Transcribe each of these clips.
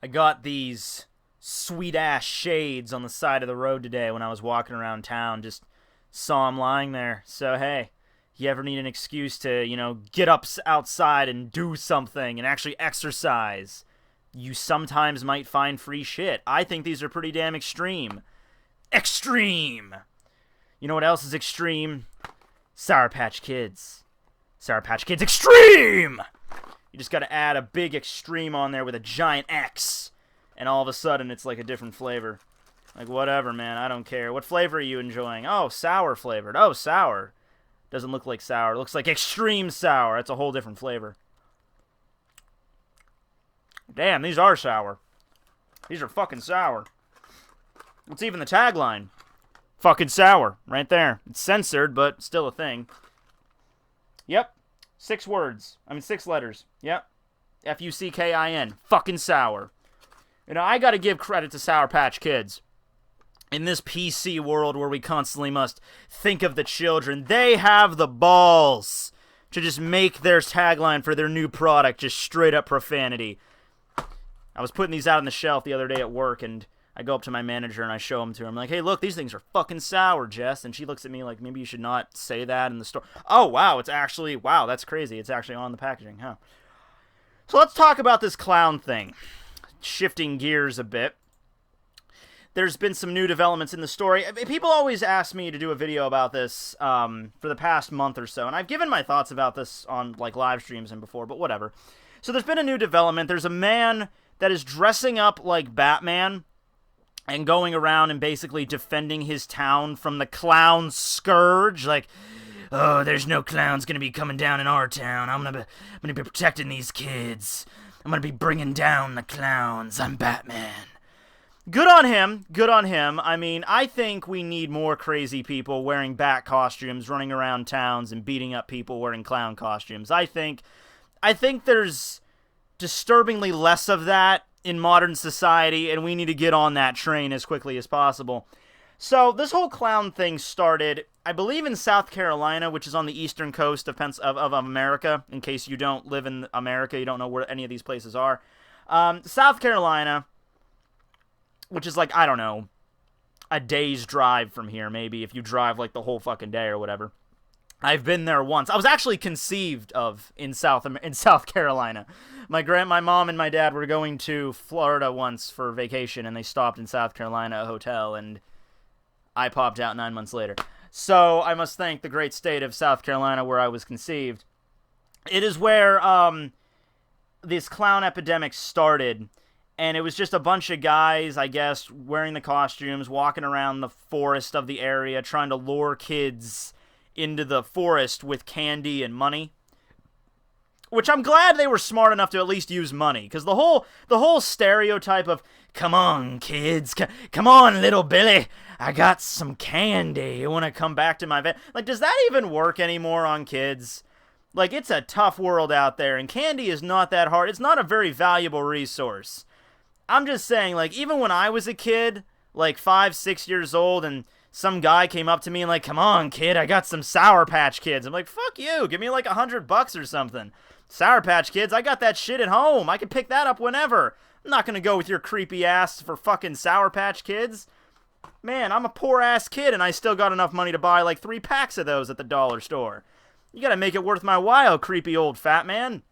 I got these sweet-ass shades on the side of the road today when I was walking around town. Just saw them lying there. So, hey, you ever need an excuse to, get up outside and do something and actually exercise, you sometimes might find free shit. I think these are pretty damn extreme. Extreme! You know what else is extreme? Sour Patch Kids. Sour Patch Kids Extreme! You just gotta add a big extreme on there with a giant X, and all of a sudden it's like a different flavor. Like, whatever, man, I don't care. What flavor are you enjoying? Oh, sour flavored. Oh, sour. Doesn't look like sour. It looks like extreme sour. That's a whole different flavor. Damn, these are sour. These are fucking sour. What's even the tagline? Fucking sour. Right there. It's censored, but still a thing. Yep. 6 words. 6 letters. Yep. F-U-C-K-I-N. Fucking sour. I gotta give credit to Sour Patch Kids. In this PC world where we constantly must think of the children, they have the balls to just make their tagline for their new product just straight up profanity. I was putting these out on the shelf the other day at work, and I go up to my manager and I show them to her. I'm like, hey, look, these things are fucking sour, Jess. And she looks at me like, maybe you should not say that in the store. Oh, wow, it's actually, wow, that's crazy. It's actually on the packaging, huh? So let's talk about this clown thing. Shifting gears a bit. There's been some new developments in the story. People always ask me to do a video about this for the past month or so, and I've given my thoughts about this on live streams and before, but whatever. So there's been a new development. There's a man that is dressing up like Batman and going around and basically defending his town from the clown scourge. Like, oh, there's no clowns gonna be coming down in our town. I'm gonna be protecting these kids. I'm gonna be bringing down the clowns. I'm Batman. Good on him. Good on him. I think we need more crazy people wearing bat costumes, running around towns and beating up people wearing clown costumes. I think there's disturbingly less of that in modern society, and we need to get on that train as quickly as possible. So this whole clown thing started, I believe, in South Carolina, which is on the eastern coast of America. In case you don't live in America, you don't know where any of these places are. South Carolina, which is I don't know, a day's drive from here, maybe, if you drive the whole fucking day or whatever. I've been there once. I was actually conceived of in South Carolina. My mom and my dad were going to Florida once for vacation, and they stopped in South Carolina, a hotel, and I popped out 9 months later. So I must thank the great state of South Carolina where I was conceived. It is where this clown epidemic started. And it was just a bunch of guys, I guess, wearing the costumes, walking around the forest of the area, trying to lure kids into the forest with candy and money. Which I'm glad they were smart enough to at least use money. Because the whole stereotype of, come on, kids, come on, little Billy, I got some candy. You want to come back to my van? Does that even work anymore on kids? It's a tough world out there, and candy is not that hard. It's not a very valuable resource. I'm just saying, even when I was a kid, 5, 6 years old, and some guy came up to me and come on, kid, I got some Sour Patch Kids. I'm like, fuck you, give me $100 or something. Sour Patch Kids, I got that shit at home. I can pick that up whenever. I'm not gonna go with your creepy ass for fucking Sour Patch Kids. Man, I'm a poor ass kid, and I still got enough money to buy 3 packs of those at the dollar store. You gotta make it worth my while, creepy old fat man.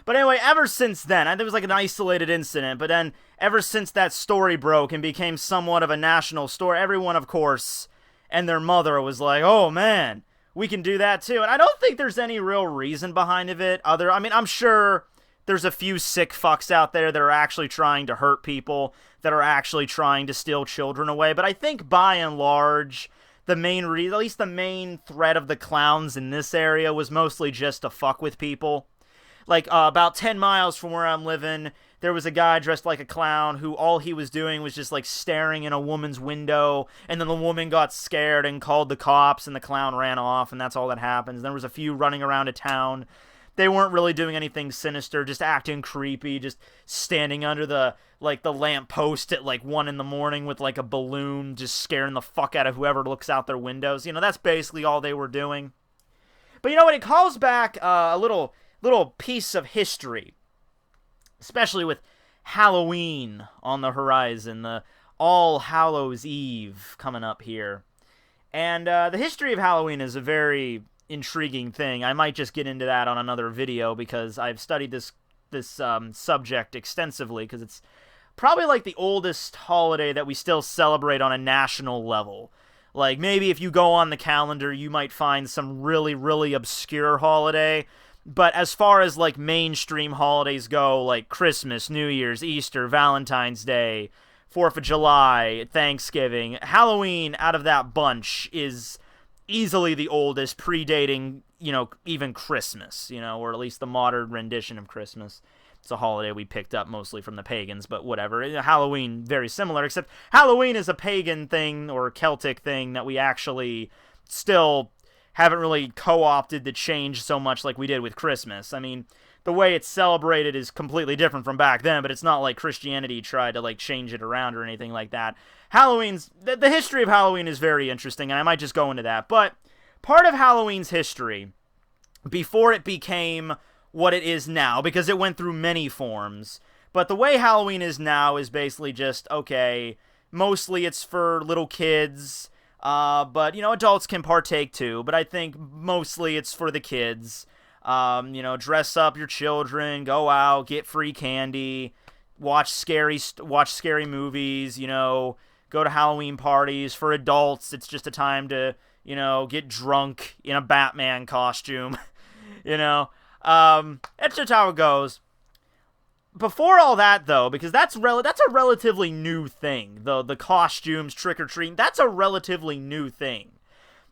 But anyway, ever since then, there was an isolated incident, but then ever since that story broke and became somewhat of a national story, everyone, of course, and their mother was like, oh man, we can do that too. And I don't think there's any real reason behind it. I'm sure there's a few sick fucks out there that are actually trying to hurt people, that are actually trying to steal children away. But I think by and large, the main reason, at least the main threat of the clowns in this area was mostly just to fuck with people. About 10 miles from where I'm living, there was a guy dressed like a clown who all he was doing was just staring in a woman's window, and then the woman got scared and called the cops, and the clown ran off, and that's all that happens. There was a few running around a town. They weren't really doing anything sinister, just acting creepy, just standing under the lamp post at 1 in the morning with a balloon, just scaring the fuck out of whoever looks out their windows. That's basically all they were doing. But it calls back a little piece of history, especially with Halloween on the horizon, the All Hallows Eve coming up here. And the history of Halloween is a very intriguing thing. I might just get into that on another video because I've studied this subject extensively, because it's probably like the oldest holiday that we still celebrate on a national level. Like, maybe if you go on the calendar, you might find some really, really obscure holiday. But as far as, like, mainstream holidays go, like Christmas, New Year's, Easter, Valentine's Day, 4th of July, Thanksgiving, Halloween, out of that bunch, is easily the oldest, predating, even Christmas, or at least the modern rendition of Christmas. It's a holiday we picked up mostly from the pagans, but whatever. Halloween, very similar, except Halloween is a pagan thing or Celtic thing that we actually still haven't really co-opted to change so much like we did with Christmas. I mean, the way it's celebrated is completely different from back then, but it's not like Christianity tried to, like, change it around or anything like that. The history of Halloween is very interesting, and I might just go into that. But part of Halloween's history, before it became what it is now, because it went through many forms, but the way Halloween is now is basically just, okay, mostly it's for little kids, but, adults can partake too, but I think mostly it's for the kids. Dress up your children, go out, get free candy, watch scary movies, go to Halloween parties. For adults, it's just a time to, get drunk in a Batman costume, That's just how it goes. Before all that, though, because that's a relatively new thing, the costumes, trick-or-treating, that's a relatively new thing.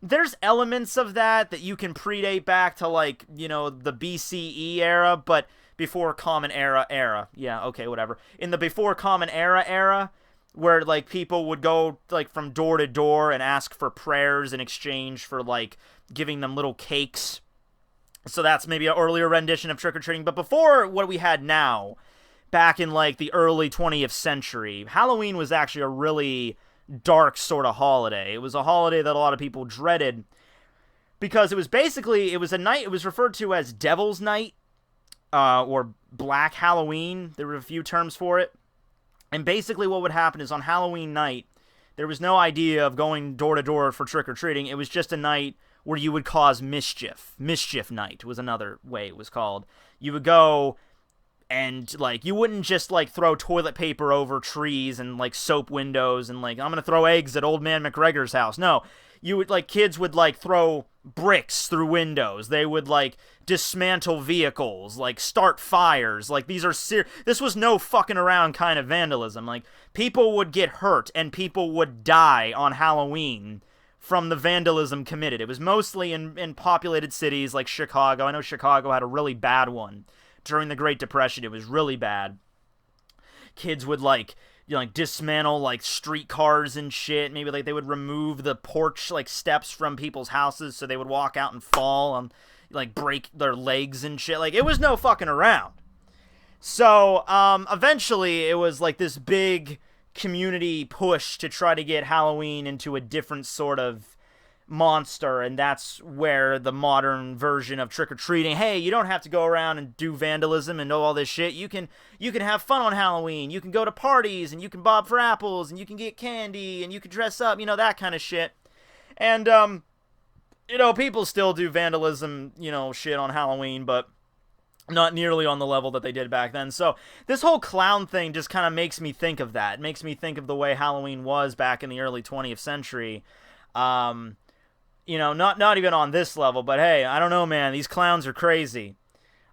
There's elements of that you can predate back to, like, the BCE era, but before Common Era. Yeah, okay, whatever. In the before Common Era, where, like, people would go, like, from door to door and ask for prayers in exchange for, like, giving them little cakes. So that's maybe an earlier rendition of trick-or-treating. But before what we had now, back in, like, the early 20th century, Halloween was actually a really dark sort of holiday. It was a holiday that a lot of people dreaded because it was a night, it was referred to as Devil's Night, or Black Halloween. There were a few terms for it. And basically what would happen is on Halloween night, there was no idea of going door to door for trick-or-treating. It was just a night where you would cause mischief. Mischief night was another way it was called. You would go and, like, you wouldn't just, like, throw toilet paper over trees and, like, soap windows and, like, I'm gonna throw eggs at old man McGregor's house. No, you would, like, kids would, like, throw bricks through windows. They would, like, dismantle vehicles, like, start fires. Like, this was no fucking around kind of vandalism. Like, people would get hurt and people would die on Halloween from the vandalism committed. It was mostly in populated cities like Chicago. I know Chicago had a really bad one. During the Great Depression, it was really bad. Kids would, like, dismantle, like, streetcars and shit. Maybe, like, they would remove the porch, like, steps from people's houses so they would walk out and fall and, like, break their legs and shit. Like, it was no fucking around. So, eventually, it was, like, this big community push to try to get Halloween into a different sort of monster, and that's where the modern version of trick-or-treating, hey, you don't have to go around and do vandalism and all this shit, you can have fun on Halloween, you can go to parties, and you can bob for apples, and you can get candy, and you can dress up, that kind of shit. And, people still do vandalism, shit on Halloween, but not nearly on the level that they did back then. So this whole clown thing just kind of makes me think of that. It makes me think of the way Halloween was back in the early 20th century. Not even on this level, but hey, I don't know, man. These clowns are crazy.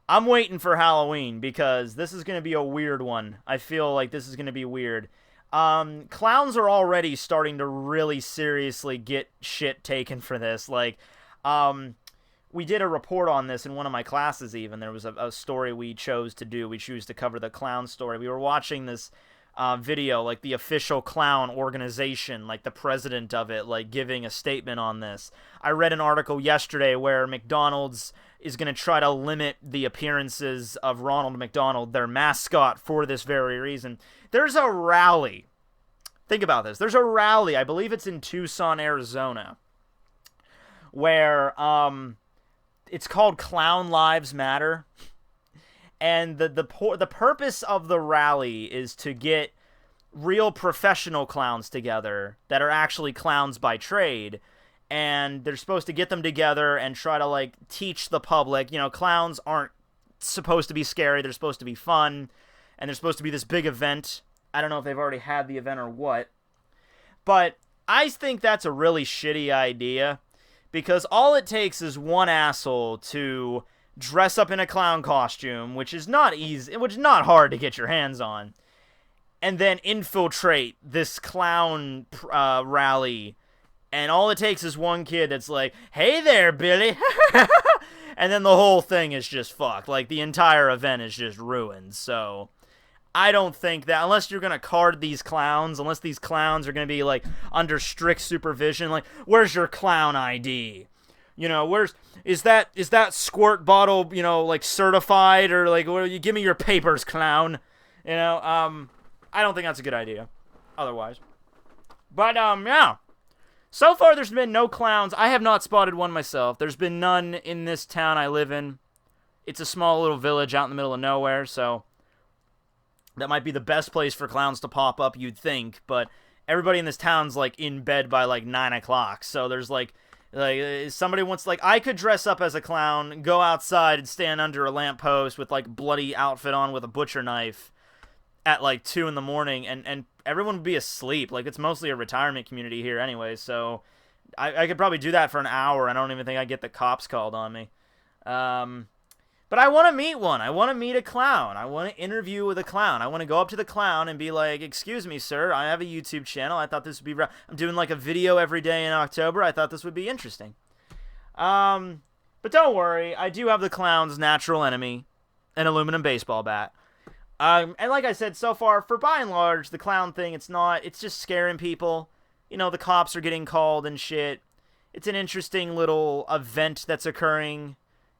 I'm waiting for Halloween because this is going to be a weird one. I feel like this is going to be weird. Clowns are already starting to really seriously get shit taken for this. Like, we did a report on this in one of my classes even. There was a story we chose to do. We chose to cover the clown story. We were watching this video, like the official clown organization, like the president of it, like giving a statement on this. I read an article yesterday where McDonald's is going to try to limit the appearances of Ronald McDonald, their mascot, for this very reason. There's a rally. Think about this. There's a rally, I believe it's in Tucson, Arizona, where it's called Clown Lives Matter. And the purpose of the rally is to get real professional clowns together that are actually clowns by trade, and they're supposed to get them together and try to, like, teach the public, clowns aren't supposed to be scary, they're supposed to be fun, and they're supposed to be this big event. I don't know if they've already had the event or what, but I think that's a really shitty idea, because all it takes is one asshole to dress up in a clown costume, which is not hard to get your hands on, and then infiltrate this clown rally. And all it takes is one kid that's like, "Hey there, Billy." And then the whole thing is just fucked. Like, the entire event is just ruined. So I don't think that, unless you're going to card these clowns, unless these clowns are going to be, like, under strict supervision, like, where's your clown ID? Is that squirt bottle, like, certified, or, like, you give me your papers, clown. I don't think that's a good idea otherwise. But, yeah. So far, there's been no clowns. I have not spotted one myself. There's been none in this town I live in. It's a small little village out in the middle of nowhere, so that might be the best place for clowns to pop up, you'd think, but everybody in this town's, like, in bed by, like, 9 o'clock, so there's, like somebody wants, like, I could dress up as a clown, go outside and stand under a lamppost with, like, bloody outfit on with a butcher knife at, like, 2 in the morning, and everyone would be asleep. Like, it's mostly a retirement community here anyway, so I could probably do that for an hour. I don't even think I'd get the cops called on me. But I want to meet one. I want to meet a clown. I want to interview with a clown. I want to go up to the clown and be like, "Excuse me, sir, I have a YouTube channel. I thought this would be... I'm doing, like, a video every day in October. I thought this would be interesting." But don't worry. I do have the clown's natural enemy, an aluminum baseball bat. And like I said, so far, for by and large, the clown thing, it's just scaring people. The cops are getting called and shit. It's an interesting little event that's occurring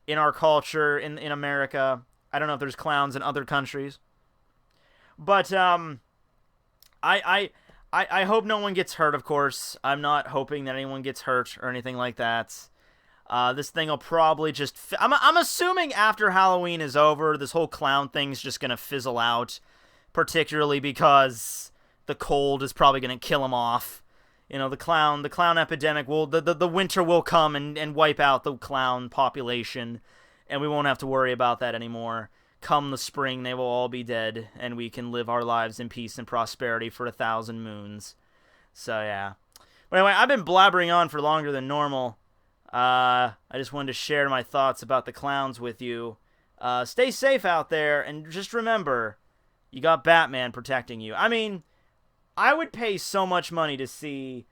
in our culture, in America. I don't know if there's clowns in other countries. But, I hope no one gets hurt, of course. I'm not hoping that anyone gets hurt or anything like that. This thing will probably just... I'm assuming after Halloween is over, this whole clown thing's just going to fizzle out, particularly because the cold is probably going to kill them off. The clown epidemic will... The winter will come and wipe out the clown population, and we won't have to worry about that anymore. Come the spring, they will all be dead, and we can live our lives in peace and prosperity for 1,000 moons. So, yeah. But anyway, I've been blabbering on for longer than normal. I just wanted to share my thoughts about the clowns with you. Stay safe out there, and just remember, you got Batman protecting you. I mean, I would pay so much money to see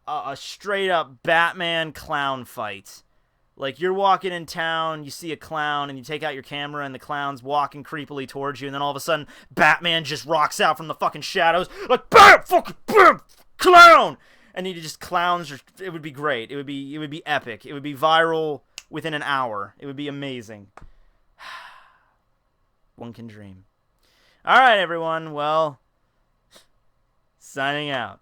a straight-up Batman clown fight. Like, you're walking in town, you see a clown, and you take out your camera, and the clown's walking creepily towards you, and then all of a sudden, Batman just rocks out from the fucking shadows, like, BAM! Fucking BAM! Clown! And you just clowns, it would be great. It would be epic. It would be viral within an hour. It would be amazing. One can dream. All right, everyone. Well, signing out.